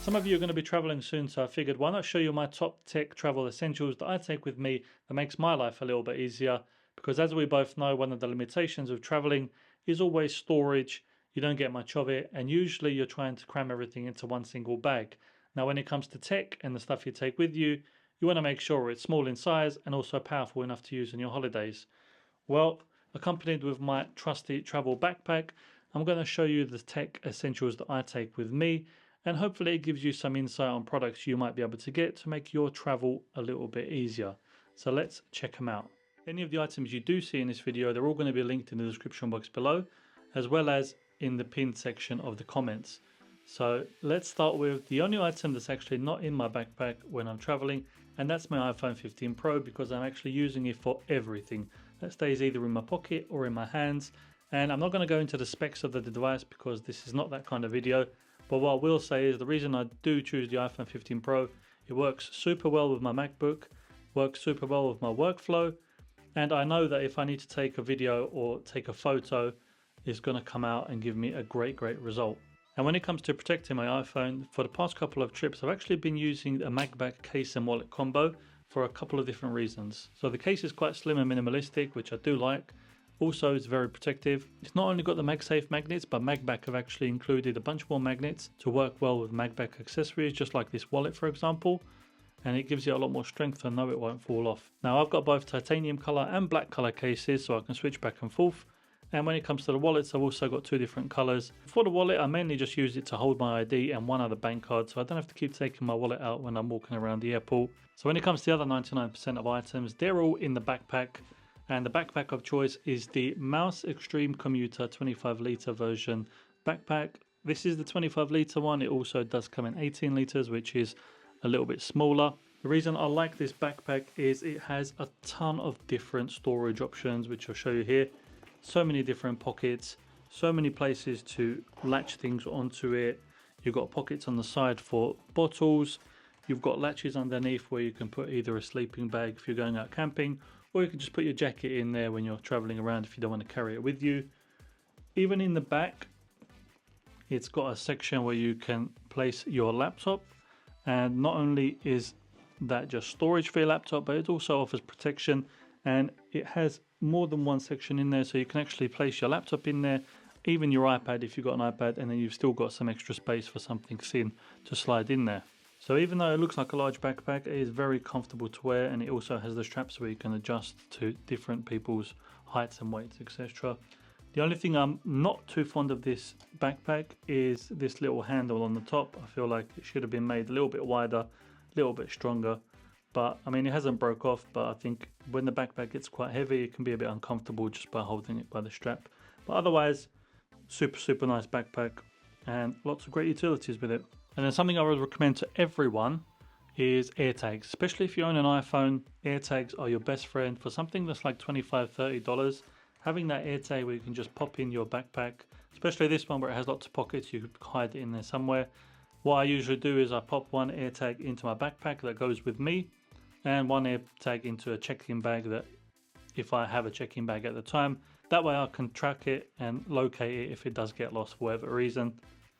Some of you are going to be traveling soon, so I figured why not show you my top tech travel essentials that I take with me that makes my life a little bit easier. Because as we both know, one of the limitations of traveling is always storage. You don't get much of it, and usually you're trying to cram everything into one single bag. Now when it comes to tech and the stuff you take with you, you want to make sure it's small in size and also powerful enough to use on your holidays. Well, accompanied with my trusty travel backpack, I'm going to show you the tech essentials that I take with me, and hopefully it gives you some insight on products you might be able to get to make your travel a little bit easier. So let's check them out. Any of the items you do see in this video, they're all going to be linked in the description box below, as well as in the pinned section of the comments. So let's start with the only item that's actually not in my backpack when I'm traveling, and that's my iPhone 15 Pro, because I'm actually using it for everything. That stays either in my pocket or in my hands, and I'm not going to go into the specs of the device because this is not that kind of video. But what I will say is the reason I do choose the iPhone 15 Pro, it works super well with my MacBook, works super well with my workflow, and I know that if I need to take a video or take a photo, it's going to come out and give me a great result. And when it comes to protecting my iPhone, for the past couple of trips, I've actually been using a MagBak case and wallet combo for a couple of different reasons. So the case is quite slim and minimalistic, which I do like. Also, it's very protective. It's not only got the MagSafe magnets, but MagBak have actually included a bunch more magnets to work well with MagBak accessories, just like this wallet, for example. And it gives you a lot more strength to know it won't fall off. Now, I've got both titanium color and black color cases, so I can switch back and forth. And when it comes to the wallets, I've also got two different colors. For the wallet, I mainly just use it to hold my ID and one other bank card, so I don't have to keep taking my wallet out when I'm walking around the airport. So when it comes to the other 99% of items, they're all in the backpack. And the backpack of choice is the Mous Extreme Commuter 25 litre version backpack. This is the 25 litre one. It also does come in 18 litres, which is a little bit smaller. The reason I like this backpack is it has a ton of different storage options, which I'll show you here. So many different pockets, so many places to latch things onto it. You've got pockets on the side for bottles. You've got latches underneath where you can put either a sleeping bag if you're going out camping, or you can just put your jacket in there when you're traveling around if you don't want to carry it with you. Even in the back, it's got a section where you can place your laptop. And not only is that just storage for your laptop, but it also offers protection. And it has more than one section in there, so you can actually place your laptop in there, even your iPad if you've got an iPad, and then you've still got some extra space for something thin to slide in there. So even though it looks like a large backpack, it is very comfortable to wear, and it also has the straps where you can adjust to different people's heights and weights, etc. The only thing I'm not too fond of this backpack is this little handle on the top. I feel like it should have been made a little bit wider, a little bit stronger. But I mean, it hasn't broke off, but I think when the backpack gets quite heavy, it can be a bit uncomfortable just by holding it by the strap. But otherwise, super nice backpack and lots of great utilities with it. And then something I would recommend to everyone is AirTags. Especially if you own an iPhone, AirTags are your best friend. For something that's like $25–30, having that AirTag where you can just pop in your backpack, especially this one where it has lots of pockets, you could hide it in there somewhere. What I usually do is I pop one AirTag into my backpack that goes with me, and one AirTag into a check-in bag that if I have a check-in bag at the time. That way I can track it and locate it if it does get lost for whatever reason.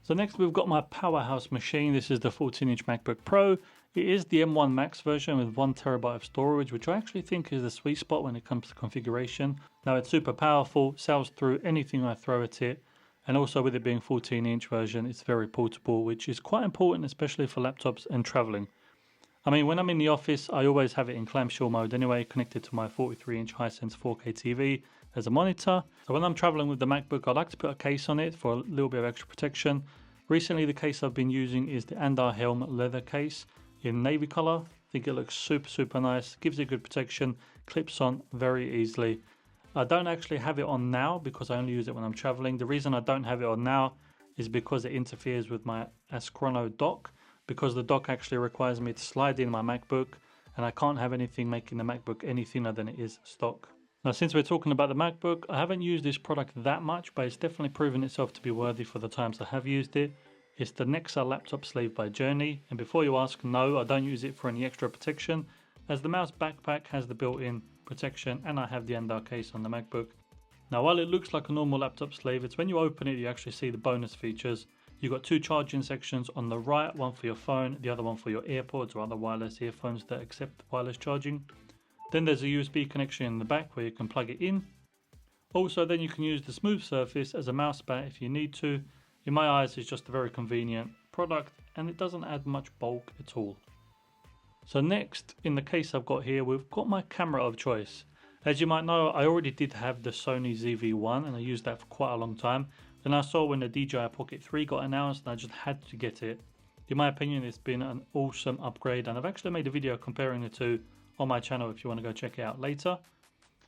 So next we've got my powerhouse machine. This is the 14-inch MacBook Pro. It is the M1 Max version with 1TB of storage, which I actually think is the sweet spot when it comes to configuration. Now it's super powerful, sails through anything I throw at it, and also with it being 14-inch version, it's very portable, which is quite important, especially for laptops and traveling. I mean, when I'm in the office, I always have it in clamshell mode anyway, connected to my 43-inch Hisense 4K TV as a monitor. So when I'm traveling with the MacBook, I like to put a case on it for a little bit of extra protection. Recently, the case I've been using is the Andar Helm leather case in navy color. I think it looks super nice, gives it good protection, clips on very easily. I don't actually have it on now because I only use it when I'm traveling. The reason I don't have it on now is because it interferes with my Astrono dock, because the dock actually requires me to slide in my MacBook, and I can't have anything making the MacBook any thinner than it is stock. Now, since we're talking about the MacBook, I haven't used this product that much, but it's definitely proven itself to be worthy for the times I have used it. It's the NEXA laptop sleeve by Journey, and before you ask, no, I don't use it for any extra protection, as the Mous BackPack has the built-in protection and I have the Andar case on the MacBook. Now, while it looks like a normal laptop sleeve, it's when you open it you actually see the bonus features. You've got two charging sections on the right, one for your phone, the other one for your AirPods or other wireless earphones that accept wireless charging. Then there's a USB connection in the back where you can plug it in. Also, then you can use the smooth surface as a mouse pad if you need to. In my eyes, it's just a very convenient product and it doesn't add much bulk at all. So next, in the case I've got here, we've got my camera of choice. As you might know, I already did have the Sony ZV-1 and I used that for quite a long time. Then I saw when the DJI Pocket 3 got announced and I just had to get it. In my opinion, it's been an awesome upgrade and I've actually made a video comparing the two on my channel if you want to go check it out later.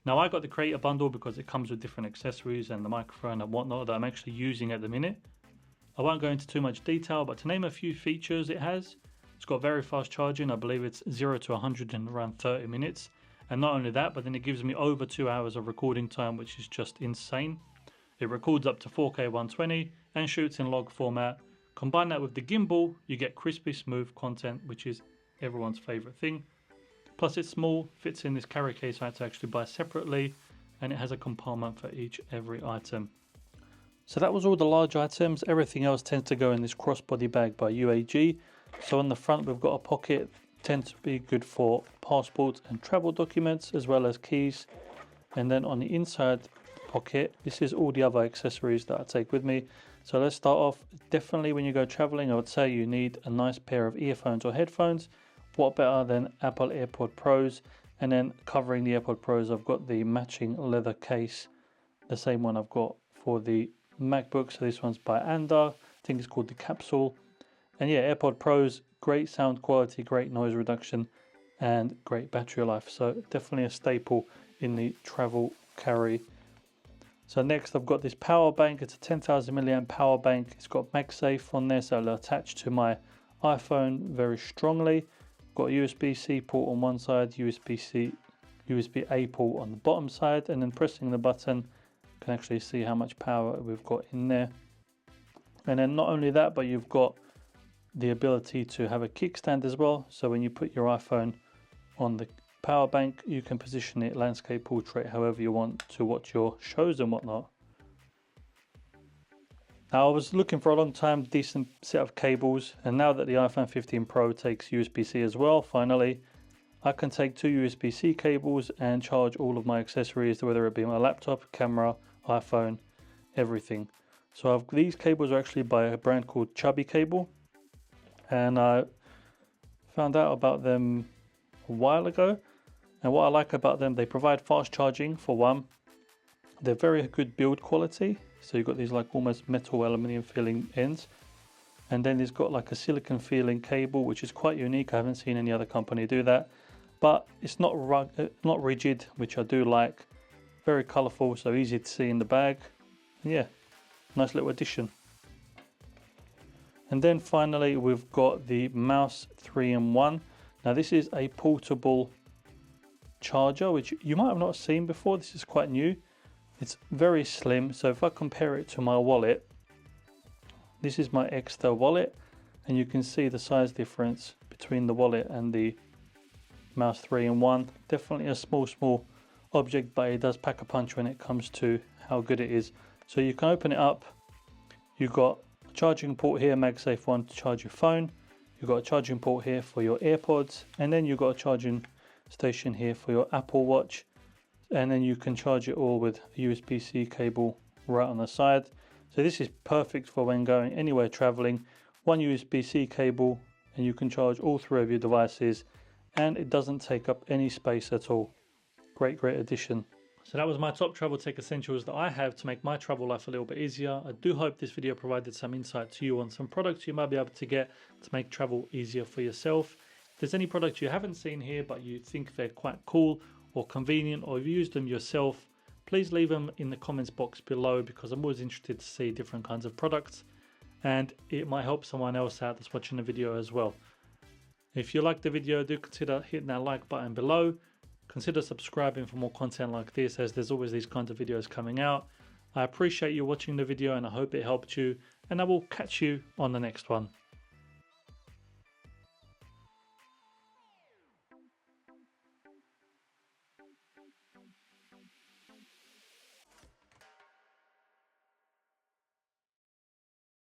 Now I got the creator bundle because it comes with different accessories and the microphone and whatnot that I'm actually using at the minute. I won't go into too much detail, but to name a few features it has, it's got very fast charging. I believe it's 0 to 100 in around 30 minutes. And not only that, but then it gives me over 2 hours of recording time, which is just insane. It records up to 4K 120 and shoots in log format. Combine that with the gimbal, you get crispy smooth content, which is everyone's favorite thing. Plus it's small, fits in this carry case I had to actually buy separately, and it has a compartment for every item. So that was all the large items. Everything else tends to go in this crossbody bag by UAG. So on the front we've got a pocket, tends to be good for passports and travel documents as well as keys. And then on the inside pocket, this is all the other accessories that I take with me. So let's start off. Definitely when you go traveling, I would say you need a nice pair of earphones or headphones. What better than Apple Airpod Pros? And then covering the Airpod Pros, I've got the matching leather case, the same one I've got for the MacBook. So this one's by Andar, I think it's called the Capsule. And yeah, Airpod Pros, great sound quality, great noise reduction and great battery life. So definitely a staple in the travel carry. So next I've got this power bank. It's a 10,000 milliamp power bank. It's got MagSafe on there, so it'll attach to my iPhone very strongly. Got a USB-C port on one side, USB-A port on the bottom side, and then pressing the button you can actually see how much power we've got in there. And then not only that, but you've got the ability to have a kickstand as well. So when you put your iPhone on the power bank, you can position it landscape, portrait, however you want to watch your shows and whatnot. Now I was looking for a long time, decent set of cables, and now that the iPhone 15 Pro takes USB-C as well, finally, I can take two USB-C cables and charge all of my accessories, whether it be my laptop, camera, iPhone, everything. So these cables are actually by a brand called Chubby cable, and I found out about them a while ago. And what I like about them, they provide fast charging for one. They're very good build quality. So you've got these like almost metal aluminium feeling ends. And then it's got like a silicone feeling cable, which is quite unique. I haven't seen any other company do that. But it's not rigid, which I do like. Very colourful, so easy to see in the bag. And yeah, nice little addition. And then finally we've got the Mous 3-in-1. Now this is a portable charger, which you might have not seen before. This is quite new. It's very slim. So if I compare it to my wallet, this is my extra wallet, and you can see the size difference between the wallet and the Mous 3-in-1. Definitely a small object, but it does pack a punch when it comes to how good it is. So you can open it up. You've got a charging port here, MagSafe one to charge your phone. You've got a charging port here for your AirPods, and then you've got a charging station here for your Apple Watch, and then you can charge it all with a USB-C cable right on the side. So this is perfect for when going anywhere traveling. One USB-C cable and you can charge all three of your devices, and it doesn't take up any space at all. Great addition. So that was my top travel tech essentials that I have to make my travel life a little bit easier. I do hope this video provided some insight to you on some products you might be able to get to make travel easier for yourself. If there's any products you haven't seen here but you think they're quite cool or convenient, or you've used them yourself, please leave them in the comments box below, because I'm always interested to see different kinds of products and it might help someone else out that's watching the video as well. If you like the video, do consider hitting that like button below. Consider subscribing for more content like this, as there's always these kinds of videos coming out. I appreciate you watching the video and I hope it helped you, and I will catch you on the next one.